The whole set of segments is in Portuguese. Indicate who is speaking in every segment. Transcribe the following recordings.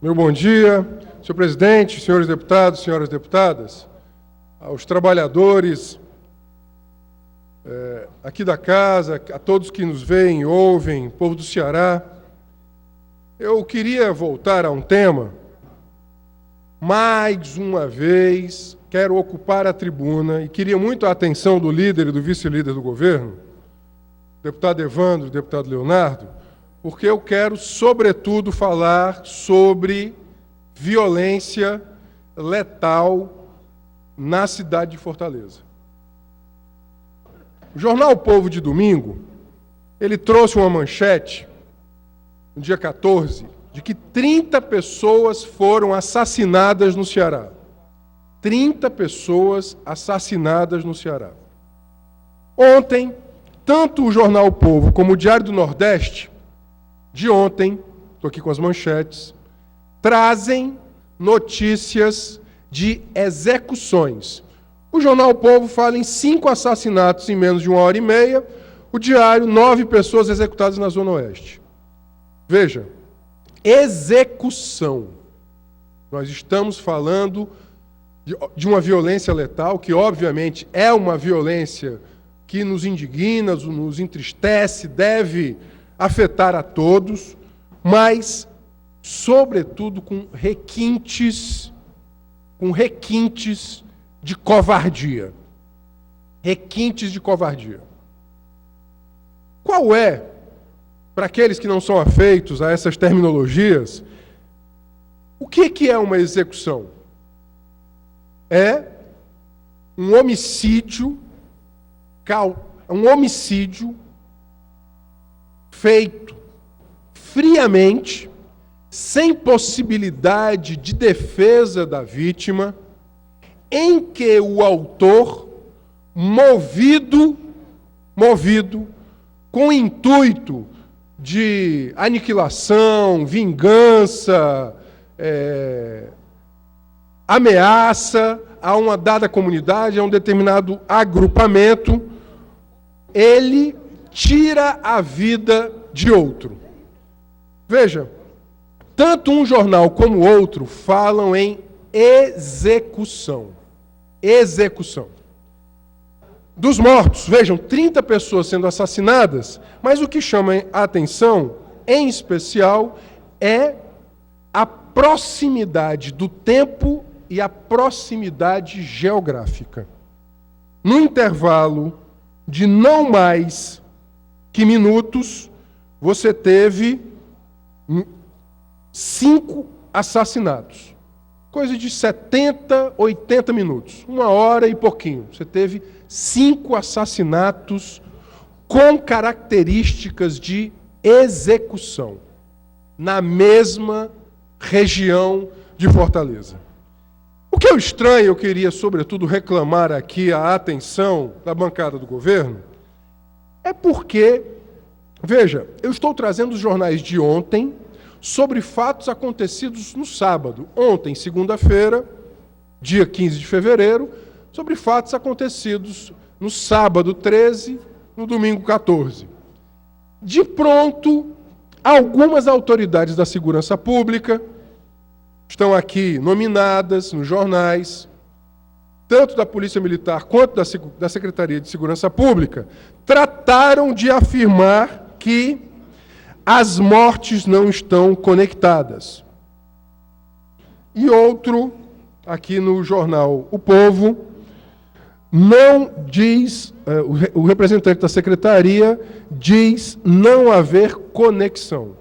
Speaker 1: Meu bom dia, senhor presidente, senhores deputados, senhoras deputadas, aos trabalhadores aqui da casa, a todos que nos veem, ouvem, povo do Ceará. Eu queria voltar a um tema. Mais uma vez, quero ocupar a tribuna e queria muito a atenção do líder e do vice-líder do governo, deputado Evandro, deputado Leonardo, porque eu quero, sobretudo, falar sobre violência letal na cidade de Fortaleza. O jornal O Povo de domingo, ele trouxe uma manchete, no dia 14, de que 30 pessoas foram assassinadas no Ceará. 30 pessoas assassinadas no Ceará. Ontem, tanto o jornal O Povo como o Diário do Nordeste, de ontem, estou aqui com as manchetes, trazem notícias de execuções. O jornal O Povo fala em 5 assassinatos em menos de 1h30, o Diário, 9 pessoas executadas na Zona Oeste. Veja, execução. Nós estamos falando de uma violência letal, que obviamente é uma violência que nos indigna, nos entristece, deve afetar a todos, mas, sobretudo, com requintes de covardia. Requintes de covardia. Qual é, para aqueles que não são afeitos a essas terminologias, o que é uma execução? É um homicídio feito friamente, sem possibilidade de defesa da vítima, em que o autor, movido com o intuito de aniquilação, vingança, ameaça a uma dada comunidade, a um determinado agrupamento, ele tira a vida de outro. Veja, tanto um jornal como o outro falam em execução. Execução. Dos mortos, vejam, 30 pessoas sendo assassinadas, mas o que chama a atenção, em especial, é a proximidade do tempo e a proximidade geográfica. No intervalo de não mais que minutos, você teve 5 assassinatos. Coisa de 70, 80 minutos. 1 hora e pouquinho. Você teve 5 assassinatos com características de execução na mesma região de Fortaleza. O que é estranho, eu queria, sobretudo, reclamar aqui a atenção da bancada do governo, é porque, veja, eu estou trazendo os jornais de ontem sobre fatos acontecidos no sábado. Ontem, segunda-feira, dia 15 de fevereiro, sobre fatos acontecidos no sábado 13, no domingo 14. De pronto, algumas autoridades da segurança pública estão aqui nominadas nos jornais, tanto da Polícia Militar quanto da Secretaria de Segurança Pública, trataram de afirmar que as mortes não estão conectadas. E outro, aqui no jornal O Povo, não diz, o representante da Secretaria diz não haver conexão.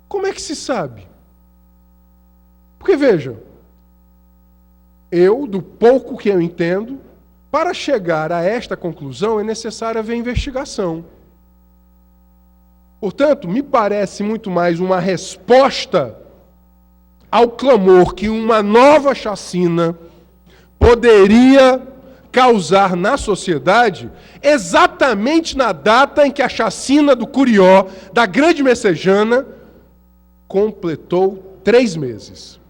Speaker 1: Como é que se sabe? Porque, veja, eu, do pouco que eu entendo, para chegar a esta conclusão é necessário haver investigação. Portanto, me parece muito mais uma resposta ao clamor que uma nova chacina poderia causar na sociedade, exatamente na data em que a chacina do Curió, da Grande Messejana, completou 3 meses.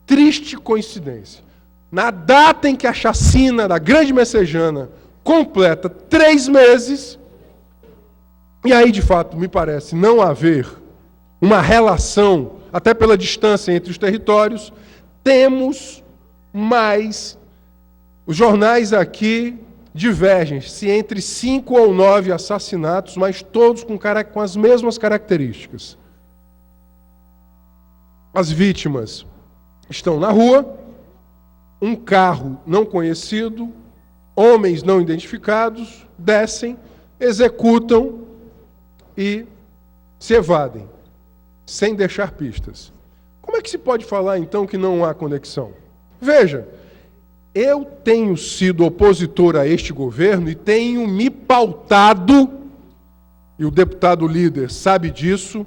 Speaker 1: Triste coincidência. Na data em que a chacina da Grande Messejana completa 3 meses, e aí, de fato, me parece não haver uma relação, até pela distância entre os territórios, temos mais. Os jornais aqui divergem se entre 5 ou 9 assassinatos, mas todos com as mesmas características. As vítimas estão na rua, um carro não conhecido, homens não identificados, descem, executam e se evadem, sem deixar pistas. Como é que se pode falar, então, que não há conexão? Veja, eu tenho sido opositor a este governo e tenho me pautado, e o deputado líder sabe disso,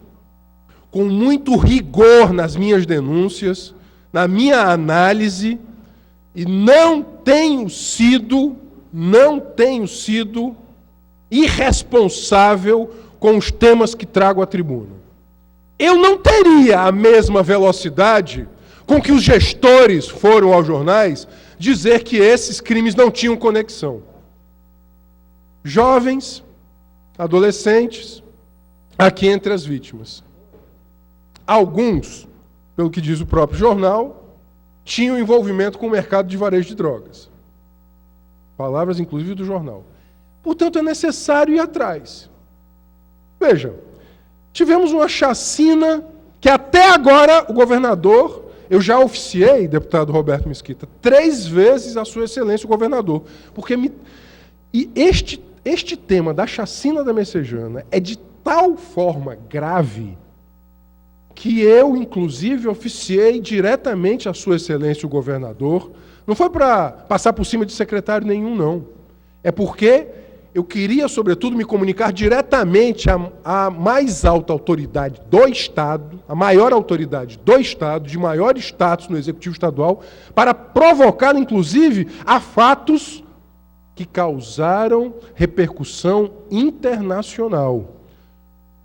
Speaker 1: com muito rigor nas minhas denúncias, na minha análise, e não tenho sido irresponsável com os temas que trago à tribuna. Eu não teria a mesma velocidade com que os gestores foram aos jornais dizer que esses crimes não tinham conexão. Jovens, adolescentes, aqui entre as vítimas. Alguns, pelo que diz o próprio jornal, tinham envolvimento com o mercado de varejo de drogas. Palavras, inclusive, do jornal. Portanto, é necessário ir atrás. Veja, tivemos uma chacina que até agora o governador, eu já oficiei, deputado Roberto Mesquita, 3 vezes a sua excelência o governador, e este tema da chacina da Messejana é de tal forma grave que eu, inclusive, oficiei diretamente a sua excelência o governador. Não foi para passar por cima de secretário nenhum, não. É porque eu queria, sobretudo, me comunicar diretamente à mais alta autoridade do Estado, a maior autoridade do Estado, de maior status no Executivo Estadual, para provocar, inclusive, a fatos que causaram repercussão internacional.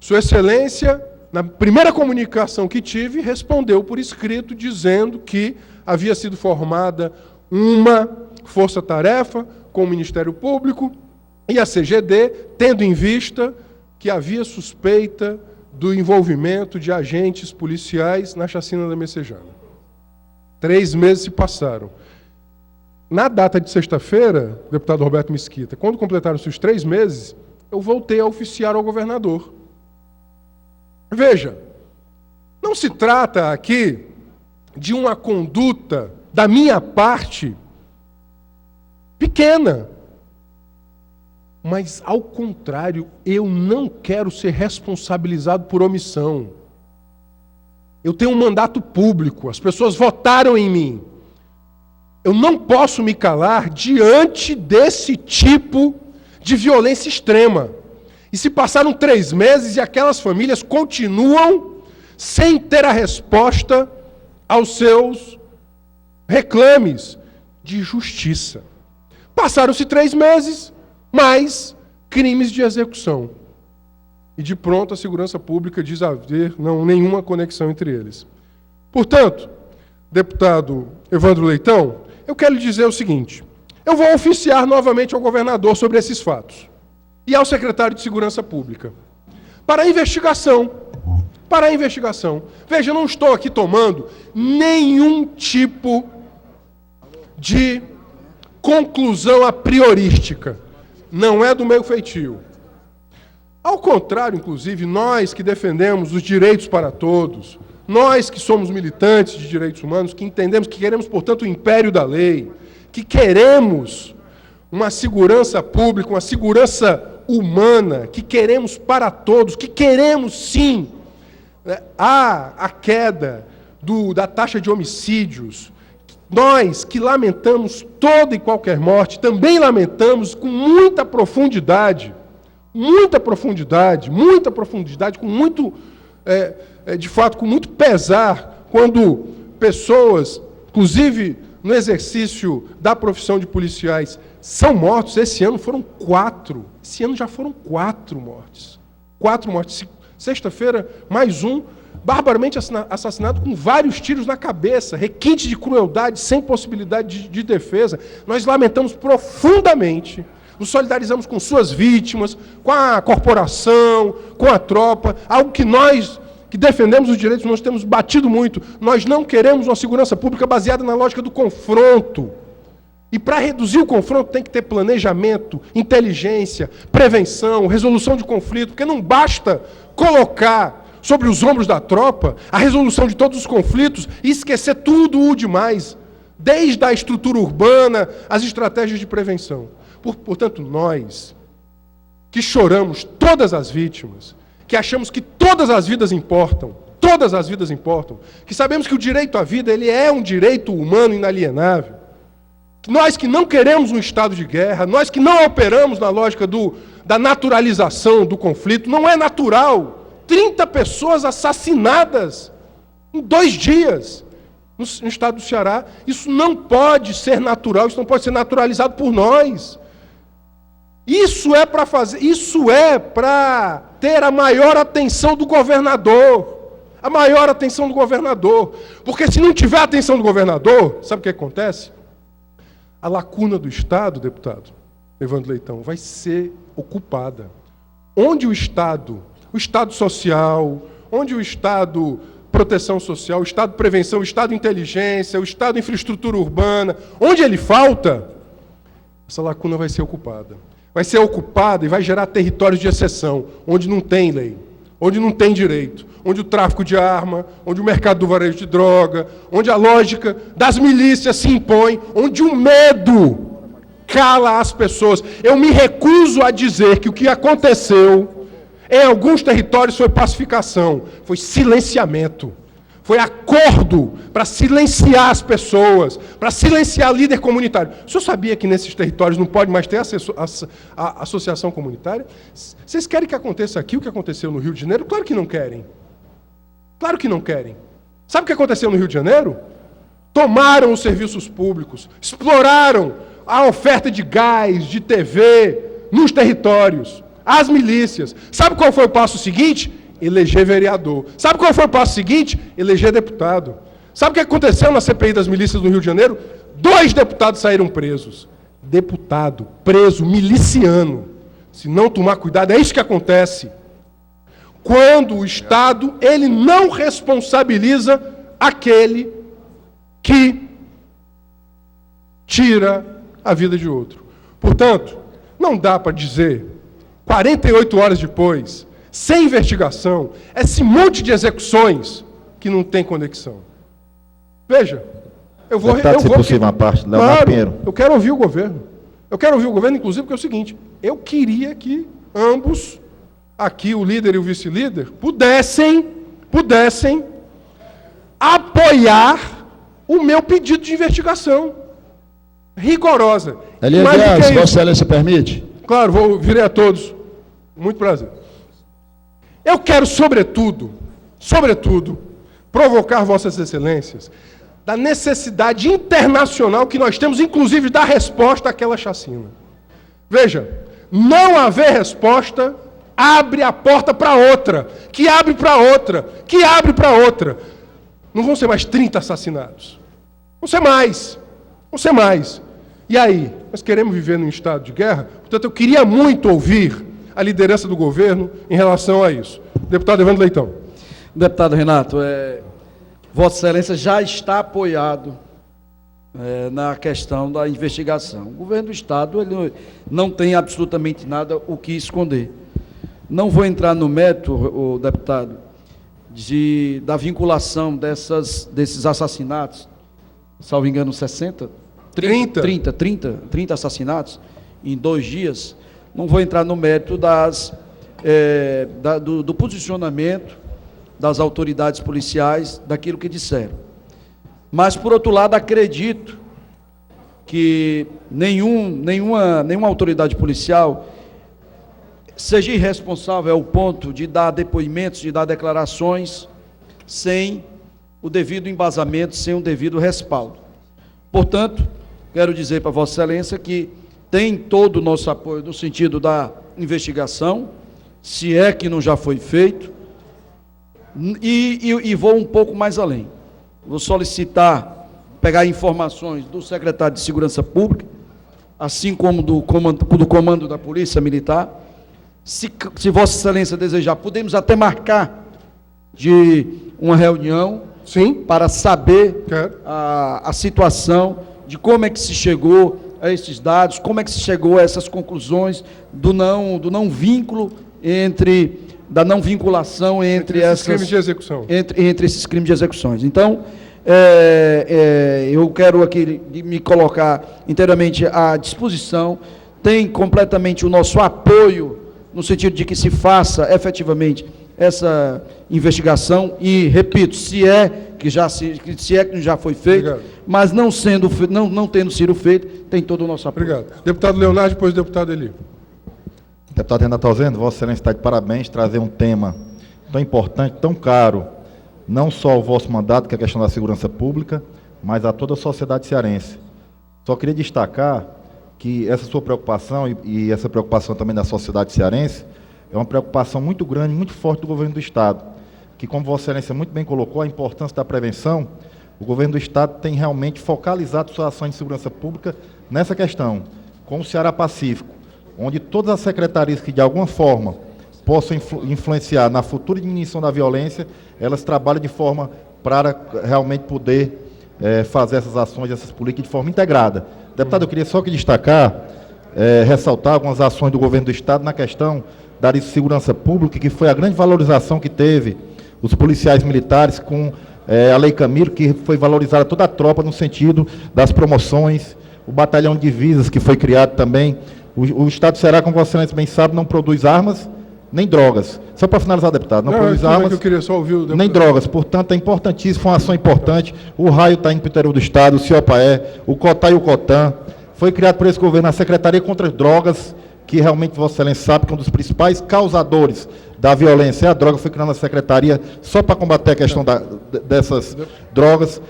Speaker 1: Sua Excelência, na primeira comunicação que tive, respondeu por escrito, dizendo que havia sido formada uma força-tarefa com o Ministério Público e a CGD, tendo em vista que havia suspeita do envolvimento de agentes policiais na chacina da Messejana. 3 meses se passaram. Na data de sexta-feira, deputado Roberto Mesquita, quando completaram-se os 3 meses, eu voltei a oficiar ao governador. Veja, não se trata aqui de uma conduta da minha parte pequena, mas, ao contrário, eu não quero ser responsabilizado por omissão. Eu tenho um mandato público, as pessoas votaram em mim. Eu não posso me calar diante desse tipo de violência extrema. E se passaram 3 meses e aquelas famílias continuam sem ter a resposta aos seus reclames de justiça. Passaram-se 3 meses, mais crimes de execução. E de pronto a segurança pública diz haver nenhuma conexão entre eles. Portanto, deputado Evandro Leitão, eu quero lhe dizer o seguinte: eu vou oficiar novamente ao governador sobre esses fatos e ao secretário de Segurança Pública para a investigação. Para a investigação. Veja, eu não estou aqui tomando nenhum tipo de conclusão a priorística. Não é do meu feitio. Ao contrário, inclusive, nós que defendemos os direitos para todos, nós que somos militantes de direitos humanos, que entendemos que queremos, portanto, o império da lei, que queremos uma segurança pública, uma segurança humana, que queremos para todos, que queremos, sim, a queda da taxa de homicídios. Nós que lamentamos toda e qualquer morte, também lamentamos com muita profundidade, com muito, de fato, com muito pesar, quando pessoas, inclusive no exercício da profissão de policiais, são mortos. Esse ano foram 4. Esse ano já foram 4 mortes. 4 mortes. Sexta-feira, mais um, barbaramente assassinado com vários tiros na cabeça, requinte de crueldade, sem possibilidade de defesa. Nós lamentamos profundamente, nos solidarizamos com suas vítimas, com a corporação, com a tropa, algo que nós que defendemos os direitos, nós temos batido muito. Nós não queremos uma segurança pública baseada na lógica do confronto. E para reduzir o confronto tem que ter planejamento, inteligência, prevenção, resolução de conflito, porque não basta colocar sobre os ombros da tropa a resolução de todos os conflitos e esquecer tudo o demais, desde a estrutura urbana, as estratégias de prevenção. Portanto, nós que choramos todas as vítimas, que achamos que todas as vidas importam, que sabemos que o direito à vida ele é um direito humano inalienável, nós que não queremos um estado de guerra, nós que não operamos na lógica da naturalização do conflito, não é natural 30 pessoas assassinadas em 2 dias no estado do Ceará. Isso não pode ser natural, isso não pode ser naturalizado por nós. Isso é para ter a maior atenção do governador. A maior atenção do governador. Porque se não tiver a atenção do governador, sabe o que acontece? A lacuna do Estado, deputado Evandro Leitão, vai ser ocupada. Onde o Estado social, onde o Estado proteção social, o Estado prevenção, o Estado inteligência, o Estado infraestrutura urbana, onde ele falta, essa lacuna vai ser ocupada. Vai ser ocupada e vai gerar territórios de exceção, onde não tem lei, onde não tem direito, onde o tráfico de arma, onde o mercado do varejo de droga, onde a lógica das milícias se impõe, onde o medo cala as pessoas. Eu me recuso a dizer que o que aconteceu em alguns territórios foi pacificação, foi silenciamento, foi acordo para silenciar as pessoas, para silenciar líder comunitário. O senhor sabia que nesses territórios não pode mais ter a associação comunitária? Vocês querem que aconteça aqui o que aconteceu no Rio de Janeiro? Claro que não querem. Claro que não querem. Sabe o que aconteceu no Rio de Janeiro? Tomaram os serviços públicos, exploraram a oferta de gás, de TV, nos territórios, as milícias. Sabe qual foi o passo seguinte? Eleger vereador. Sabe qual foi o passo seguinte? Eleger deputado. Sabe o que aconteceu na CPI das milícias do Rio de Janeiro? 2 deputados saíram presos. Deputado, preso, miliciano. Se não tomar cuidado, é isso que acontece. Quando o Estado, ele não responsabiliza aquele que tira a vida de outro. Portanto, não dá para dizer, 48 horas depois, sem investigação, esse monte de execuções que não tem conexão. Veja, eu vou... Claro, eu quero ouvir o governo. Eu quero ouvir o governo, inclusive, porque é o seguinte, eu queria que ambos, aqui o líder e o vice-líder, pudessem apoiar o meu pedido de investigação rigorosa.
Speaker 2: Aliás, Vossa Excelência permite?
Speaker 1: Claro, virei a todos. Muito prazer. Eu quero, sobretudo, provocar Vossas Excelências da necessidade internacional que nós temos, inclusive, da resposta àquela chacina. Veja, não haver resposta abre a porta para outra, que abre para outra, que abre para outra. Não vão ser mais 30 assassinados. Vão ser mais. E aí? Nós queremos viver num estado de guerra? Portanto, eu queria muito ouvir a liderança do governo em relação a isso. Deputado Evandro Leitão.
Speaker 3: Deputado Renato, Vossa Excelência já está apoiado na questão da investigação. O governo do Estado ele não tem absolutamente nada o que esconder. Não vou entrar no mérito, deputado, da vinculação desses assassinatos, salvo engano, 30 assassinatos em 2 dias. Não vou entrar no mérito do posicionamento das autoridades policiais, daquilo que disseram. Mas, por outro lado, acredito que nenhuma autoridade policial seja irresponsável ao ponto de dar depoimentos, de dar declarações sem o devido embasamento, sem o devido respaldo. Portanto, quero dizer para Vossa Excelência que tem todo o nosso apoio no sentido da investigação, se é que não já foi feito, e vou um pouco mais além. Vou solicitar, pegar informações do secretário de Segurança Pública, assim como do comando da Polícia Militar. Se Vossa Excelência desejar, podemos até marcar de uma reunião.
Speaker 1: Sim.
Speaker 3: Para saber
Speaker 1: Quero.
Speaker 3: a situação de como é que se chegou a esses dados, como é que se chegou a essas conclusões do não vínculo da não vinculação entre esses
Speaker 1: crimes de execução.
Speaker 3: Entre esses crimes de execuções. Então, eu quero aqui me colocar inteiramente à disposição, tem completamente o nosso apoio, no sentido de que se faça efetivamente essa investigação e, repito, se é que já foi feito, obrigado. Mas não tendo sido feito, tem todo o nosso apoio.
Speaker 1: Obrigado. Deputado Leonardo, depois do deputado Eli.
Speaker 2: Deputado Renato Alzeno, Vossa Excelência está de parabéns, trazer um tema tão importante, tão caro, não só ao vosso mandato, que é a questão da segurança pública, mas a toda a sociedade cearense. Só queria destacar que essa sua preocupação e essa preocupação também da sociedade cearense é uma preocupação muito grande, muito forte do governo do Estado, que, como Vossa Excelência muito bem colocou, a importância da prevenção, o governo do Estado tem realmente focalizado suas ações de segurança pública nessa questão, com o Ceará Pacífico, onde todas as secretarias que, de alguma forma, possam influenciar na futura diminuição da violência, elas trabalham de forma para realmente poder fazer essas ações, essas políticas de forma integrada. Deputado, eu queria só que destacar, ressaltar algumas ações do governo do Estado na questão da segurança pública, que foi a grande valorização que teve os policiais militares com a Lei Camilo, que foi valorizada toda a tropa no sentido das promoções, o batalhão de divisas que foi criado também. O Estado do Ceará, como Vossa Excelência bem sabe, não produz armas nem drogas. Só para finalizar, deputado, não produz armas
Speaker 1: eu queria só ouvir o deputado.
Speaker 2: Nem drogas. Portanto, é importantíssimo, foi uma ação importante. O raio está indo para o interior do Estado, o CIOPAE, o COTAN e o COTAN. Foi criado por esse governo a Secretaria contra as Drogas, que realmente Vossa Excelência sabe que um dos principais causadores da violência é a droga. Foi criada a Secretaria só para combater a questão dessas drogas.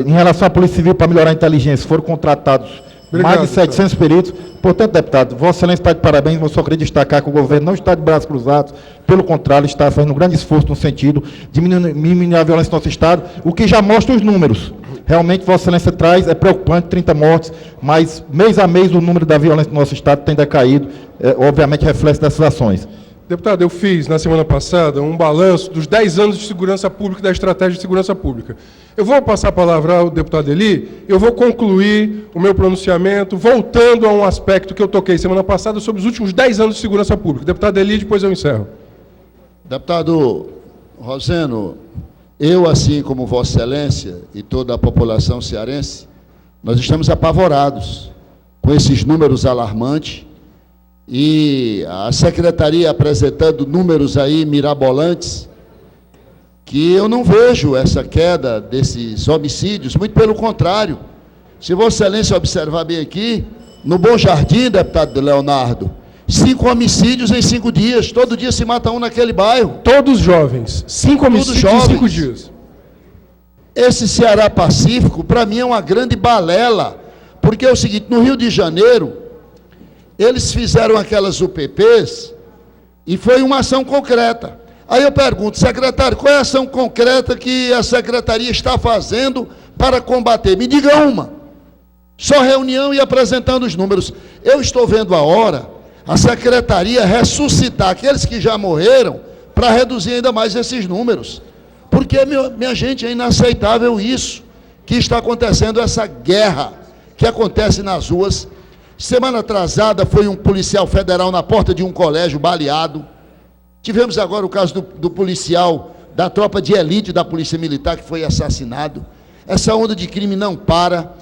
Speaker 2: Em relação à Polícia Civil, para melhorar a inteligência, foram contratados mais de 700 peritos. Portanto, deputado, Vossa Excelência está de parabéns, mas só queria destacar que o governo não está de braços cruzados, pelo contrário, está fazendo um grande esforço no sentido de diminuir a violência no nosso Estado, o que já mostra os números. Realmente, Vossa Excelência traz, é preocupante, 30 mortes, mas mês a mês o número da violência no nosso Estado tem decaído, obviamente reflexo dessas ações.
Speaker 1: Deputado, eu fiz, na semana passada, um balanço dos 10 anos de segurança pública e da estratégia de segurança pública. Eu vou passar a palavra ao deputado Eli, eu vou concluir o meu pronunciamento voltando a um aspecto que eu toquei semana passada sobre os últimos 10 anos de segurança pública. Deputado Eli, depois eu encerro.
Speaker 4: Deputado Roseno, eu, assim como Vossa Excelência e toda a população cearense, nós estamos apavorados com esses números alarmantes, e a Secretaria apresentando números aí mirabolantes, que eu não vejo essa queda desses homicídios, muito pelo contrário. Se Vossa Excelência observar bem aqui, no Bom Jardim, deputado Leonardo, 5 homicídios em 5 dias, todo dia se mata um naquele bairro.
Speaker 1: Todos jovens, 5 homicídios em 5 dias.
Speaker 4: Esse Ceará Pacífico, para mim, é uma grande balela, porque é o seguinte, no Rio de Janeiro, eles fizeram aquelas UPPs e foi uma ação concreta. Aí eu pergunto, secretário, qual é a ação concreta que a secretaria está fazendo para combater? Me diga uma. Só reunião e apresentando os números. Eu estou vendo a hora a secretaria ressuscitar aqueles que já morreram para reduzir ainda mais esses números. Porque, minha gente, é inaceitável isso que está acontecendo, essa guerra que acontece nas ruas. Semana atrasada foi um policial federal na porta de um colégio baleado. Tivemos agora o caso do policial da tropa de elite da Polícia Militar que foi assassinado. Essa onda de crime não para.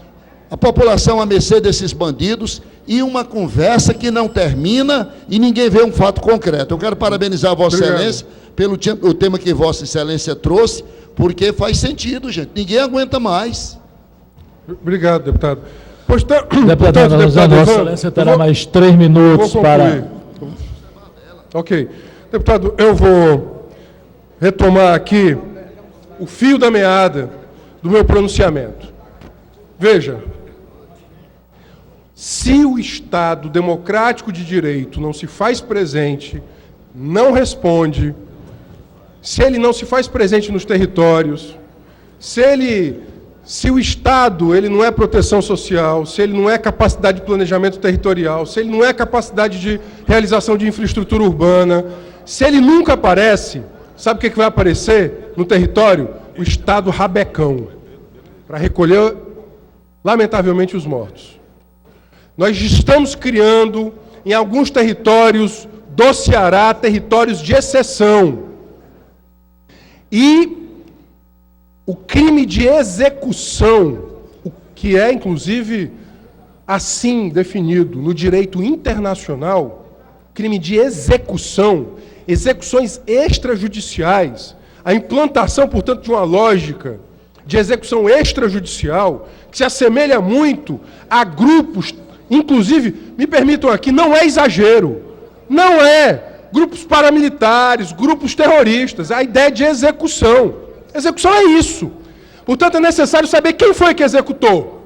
Speaker 4: A população à mercê desses bandidos e uma conversa que não termina e ninguém vê um fato concreto. Eu quero parabenizar a Vossa Excelência pelo o tema que Vossa Excelência trouxe, porque faz sentido, gente. Ninguém aguenta mais.
Speaker 1: Obrigado, deputado.
Speaker 5: Deputado, Vossa Excelência terá mais 3 minutos para...
Speaker 1: Ok. Deputado, eu vou retomar aqui o fio da meada do meu pronunciamento. Veja, se o Estado democrático de direito não se faz presente, não responde, se ele não se faz presente nos territórios, se o Estado ele não é proteção social, se ele não é capacidade de planejamento territorial, se ele não é capacidade de realização de infraestrutura urbana, se ele nunca aparece, sabe o que vai aparecer no território? O Estado rabecão, para recolher, lamentavelmente, os mortos. Nós estamos criando, em alguns territórios do Ceará, territórios de exceção. E o crime de execução, o que é, inclusive, assim definido no direito internacional, crime de execução, execuções extrajudiciais, a implantação, portanto, de uma lógica de execução extrajudicial, que se assemelha muito a grupos, inclusive, me permitam aqui, não é exagero, não é grupos paramilitares, grupos terroristas, a ideia de execução. Execução é isso. Portanto, é necessário saber quem foi que executou.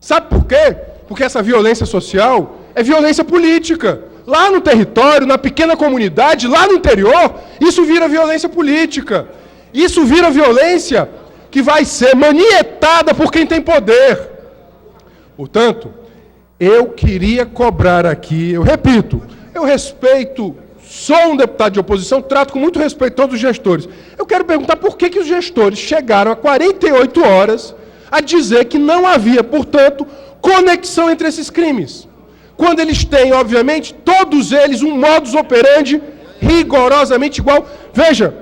Speaker 1: Sabe por quê? Porque essa violência social é violência política. Lá no território, na pequena comunidade, lá no interior, isso vira violência política. Isso vira violência que vai ser manietada por quem tem poder. Portanto, eu queria cobrar aqui, eu repito, eu respeito, sou um deputado de oposição, trato com muito respeito todos os gestores. Eu quero perguntar por que os gestores chegaram a 48 horas a dizer que não havia, portanto, conexão entre esses crimes. Quando eles têm, obviamente, todos eles um modus operandi rigorosamente igual. Veja,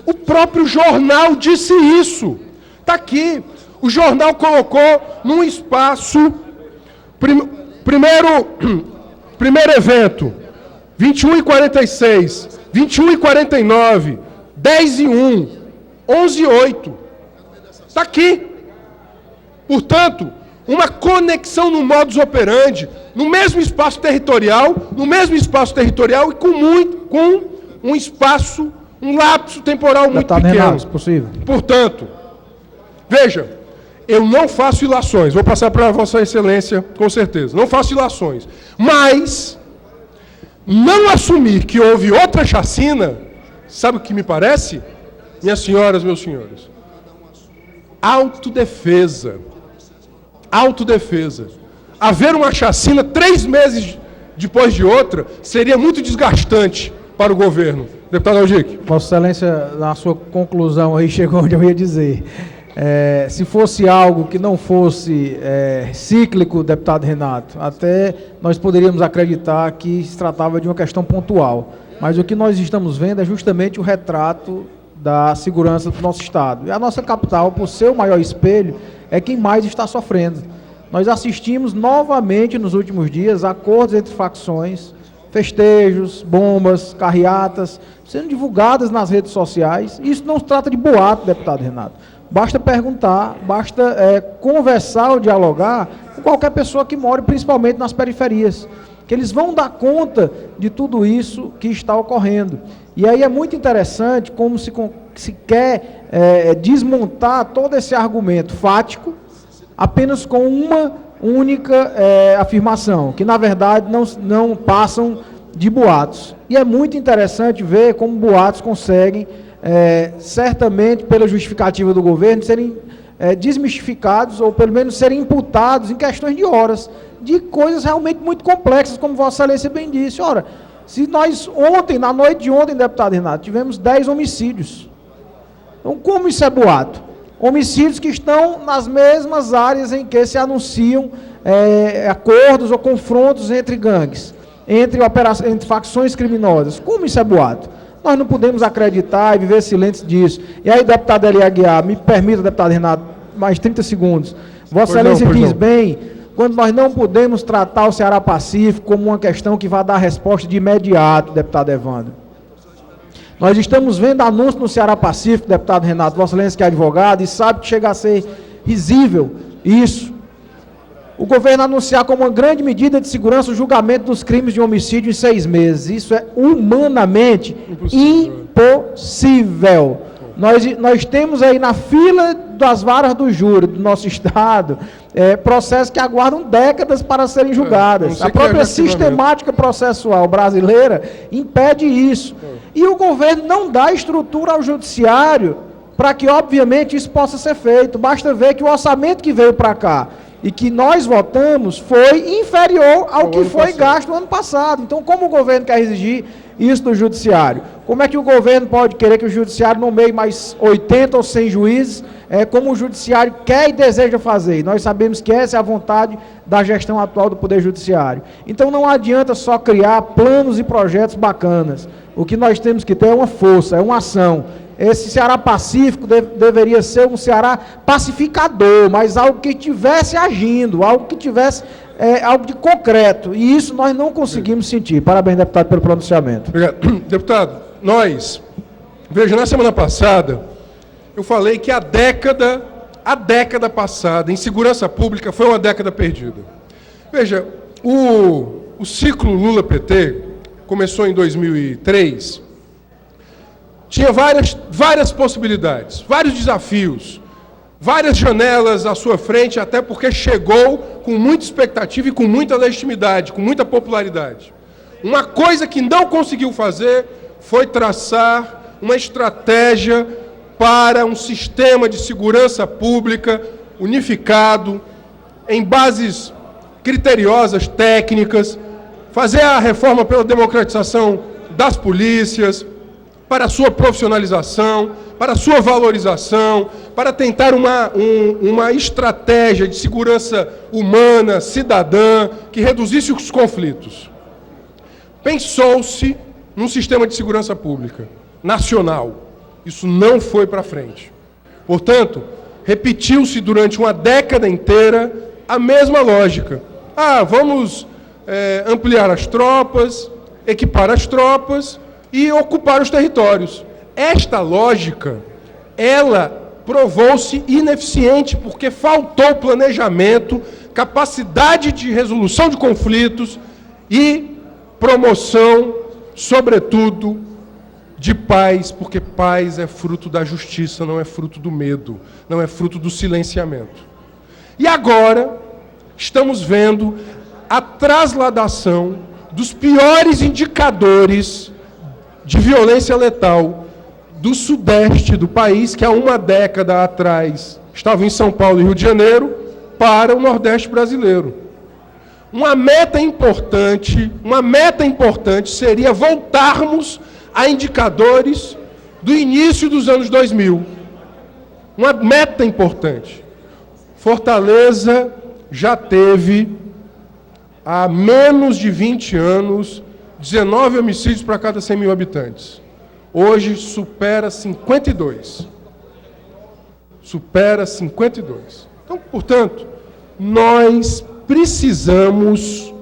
Speaker 1: o próprio jornal disse isso. Está aqui. O jornal colocou num espaço, primeiro evento, 21h46, 21h49, 10h01, 11h08. Está aqui. Portanto, uma conexão no modus operandi, no mesmo espaço territorial e com um espaço, um lapso temporal muito pequeno.
Speaker 6: Renato, possível.
Speaker 1: Portanto, veja, eu não faço ilações, vou passar para Vossa Excelência, com certeza, não faço ilações, mas não assumir que houve outra chacina, sabe o que me parece? Minhas senhoras, meus senhores, autodefesa. Haver uma chacina 3 meses depois de outra seria muito desgastante para o governo. Deputado Algique.
Speaker 6: Vossa Excelência, na sua conclusão aí, chegou onde eu ia dizer. Se fosse algo que não fosse cíclico, deputado Renato, até nós poderíamos acreditar que se tratava de uma questão pontual. Mas o que nós estamos vendo é justamente o retrato da segurança do nosso Estado. E a nossa capital, por ser o maior espelho, é quem mais está sofrendo. Nós assistimos novamente nos últimos dias acordos entre facções, festejos, bombas, carreatas, sendo divulgadas nas redes sociais. Isso não se trata de boato, deputado Renato. Basta perguntar, basta conversar ou dialogar com qualquer pessoa que mora, principalmente nas periferias, que eles vão dar conta de tudo isso que está ocorrendo. E aí é muito interessante como se quer desmontar todo esse argumento fático apenas com uma única afirmação, que na verdade não passam de boatos. E é muito interessante ver como boatos conseguem, certamente pela justificativa do governo, serem desmistificados ou pelo menos serem imputados em questões de horas, de coisas realmente muito complexas, como Vossa Excelência bem disse. Ora, se nós na noite de ontem, deputado Renato, tivemos 10 homicídios. Então, como isso é boato? Homicídios que estão nas mesmas áreas em que se anunciam acordos ou confrontos entre gangues, entre facções criminosas. Como isso é boato? Nós não podemos acreditar e viver silêncio disso. E aí, deputado Eli Aguiar, me permita, deputado Renato, mais 30 segundos. Vossa Excelência diz bem, quando nós não podemos tratar o Ceará Pacífico como uma questão que vai dar resposta de imediato, deputado Evandro. Nós estamos vendo anúncio no Ceará Pacífico, deputado Renato, Vossa Excelência que é advogado, e sabe que chega a ser risível isso. O governo anunciar como uma grande medida de segurança o julgamento dos crimes de homicídio em 6 meses. Isso é humanamente impossível. Nós temos aí na fila das varas do júri do nosso Estado processos que aguardam décadas para serem julgados. A própria sistemática processual brasileira impede isso. E o governo não dá estrutura ao judiciário para que, obviamente, isso possa ser feito. Basta ver que o orçamento que veio para cá e que nós votamos foi inferior ao que foi gasto no ano passado. Então, como o governo quer exigir isso do judiciário? Como é que o governo pode querer que o judiciário nomeie mais 80 ou 100 juízes, como o judiciário quer e deseja fazer? E nós sabemos que essa é a vontade da gestão atual do Poder Judiciário. Então não adianta só criar planos e projetos bacanas. O que nós temos que ter é uma força, é uma ação. Esse Ceará pacífico deveria ser um Ceará pacificador, mas algo que estivesse agindo, algo que tivesse algo de concreto. E isso nós não conseguimos sentir. Parabéns, deputado, pelo pronunciamento.
Speaker 1: Obrigado. Deputado, veja, na semana passada, eu falei que a década passada em segurança pública foi uma década perdida. Veja, o ciclo Lula-PT começou em 2003, tinha várias possibilidades, vários desafios, várias janelas à sua frente, até porque chegou com muita expectativa e com muita legitimidade, com muita popularidade. Uma coisa que não conseguiu fazer foi traçar uma estratégia para um sistema de segurança pública unificado, em bases criteriosas, técnicas, fazer a reforma pela democratização das polícias, para a sua profissionalização, para a sua valorização, para tentar uma estratégia de segurança humana, cidadã, que reduzisse os conflitos. Pensou-se num sistema de segurança pública nacional. Isso não foi para frente. Portanto, repetiu-se durante uma década inteira a mesma lógica. Vamos ampliar as tropas, equipar as tropas e ocupar os territórios. Esta lógica, ela provou-se ineficiente porque faltou planejamento, capacidade de resolução de conflitos e promoção, sobretudo, de paz, porque paz é fruto da justiça, não é fruto do medo, não é fruto do silenciamento. E agora estamos vendo a trasladação dos piores indicadores de violência letal do sudeste do país, que há uma década atrás estava em São Paulo e Rio de Janeiro, para o nordeste brasileiro. Uma meta importante seria voltarmos a indicadores do início dos anos 2000. Uma meta importante. Fortaleza já teve, há menos de 20 anos, 19 homicídios para cada 100 mil habitantes. Hoje supera 52. Supera 52. Então, portanto, nós precisamos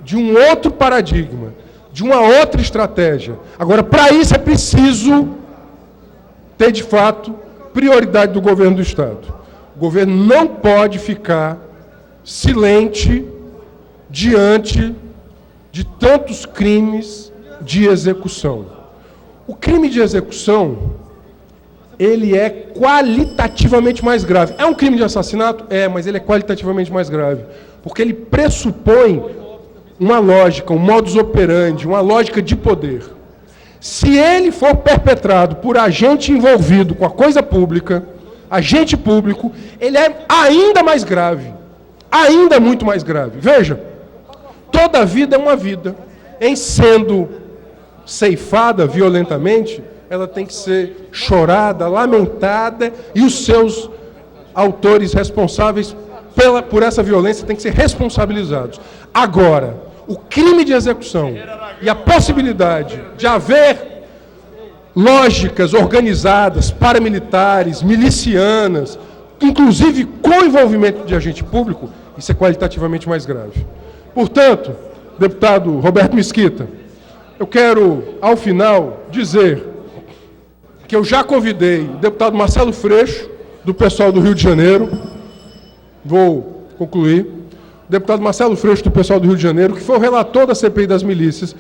Speaker 1: de um outro paradigma, de uma outra estratégia. Agora, para isso é preciso ter, de fato, prioridade do governo do Estado. O governo não pode ficar silente diante de tantos crimes de execução. O crime de execução, ele é qualitativamente mais grave. É um crime de assassinato? É, mas ele é qualitativamente mais grave. Porque ele pressupõe uma lógica, um modus operandi, uma lógica de poder. Se ele for perpetrado por agente envolvido com a coisa pública, agente público, ele é ainda mais grave. Ainda muito mais grave. Veja, toda vida é uma vida. Em sendo ceifada violentamente, ela tem que ser chorada, lamentada, e os seus autores responsáveis por essa violência têm que ser responsabilizados. Agora, o crime de execução e a possibilidade de haver lógicas organizadas, paramilitares, milicianas, inclusive com envolvimento de agente público, isso é qualitativamente mais grave. Portanto, deputado Roberto Mesquita, eu quero, ao final, dizer que eu já convidei o deputado Marcelo Freixo, do pessoal do Rio de Janeiro, vou concluir, o deputado Marcelo Freixo, do pessoal do Rio de Janeiro, que foi o relator da CPI das milícias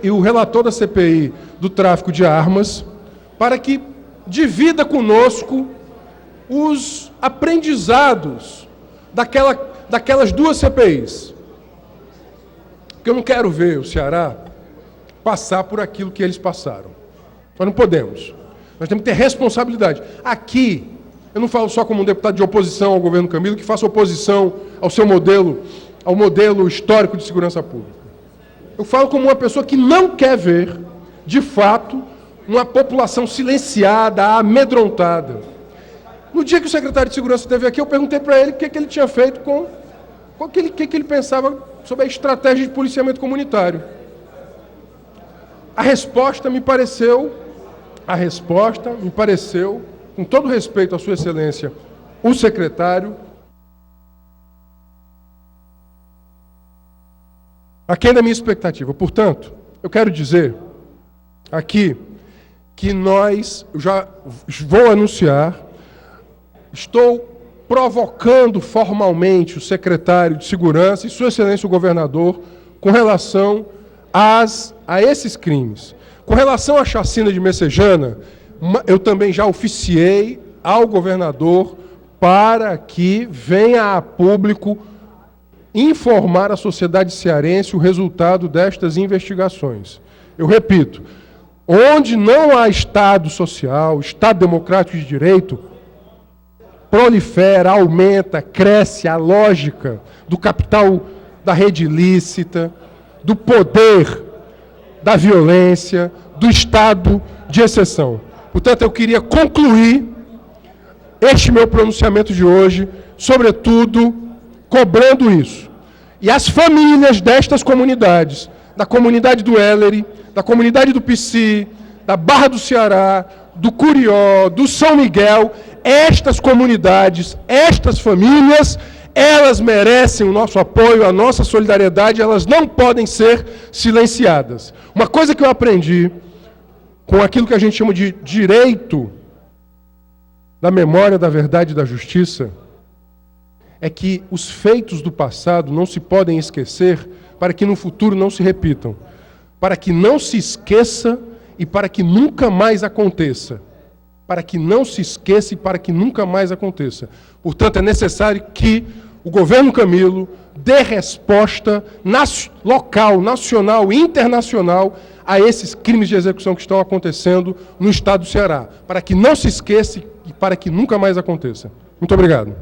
Speaker 1: e o relator da CPI do tráfico de armas, para que divida conosco os aprendizados daquelas duas CPIs. Porque eu não quero ver o Ceará passar por aquilo que eles passaram. Nós não podemos. Nós temos que ter responsabilidade. Aqui, eu não falo só como um deputado de oposição ao governo Camilo, que faça oposição ao seu modelo, ao modelo histórico de segurança pública. Eu falo como uma pessoa que não quer ver, de fato, uma população silenciada, amedrontada. No dia que o secretário de Segurança esteve aqui, eu perguntei para ele o que ele tinha feito o que ele pensava sobre a estratégia de policiamento comunitário. A resposta me pareceu, com todo respeito à Sua Excelência, o secretário, aquém da minha expectativa. Portanto, eu quero dizer aqui que eu já vou anunciar, estou provocando formalmente o secretário de Segurança e Sua Excelência o Governador com relação a esses crimes. Com relação à chacina de Messejana, eu também já oficiei ao governador para que venha a público informar a sociedade cearense o resultado destas investigações. Eu repito, onde não há Estado social, Estado democrático de direito, prolifera, aumenta, cresce a lógica do capital da rede ilícita, do poder, da violência, do estado de exceção. Portanto, eu queria concluir este meu pronunciamento de hoje, sobretudo, cobrando isso. E as famílias destas comunidades, da comunidade do Ellery, da comunidade do Pici, da Barra do Ceará, do Curió, do São Miguel, estas comunidades, estas famílias, elas merecem o nosso apoio, a nossa solidariedade, elas não podem ser silenciadas. Uma coisa que eu aprendi com aquilo que a gente chama de direito da memória, da verdade e da justiça, é que os feitos do passado não se podem esquecer para que no futuro não se repitam, para que não se esqueça e para que nunca mais aconteça. Para que não se esqueça e para que nunca mais aconteça. Portanto, é necessário que o governo Camilo dê resposta local, nacional e internacional a esses crimes de execução que estão acontecendo no estado do Ceará, para que não se esqueça e para que nunca mais aconteça. Muito obrigado.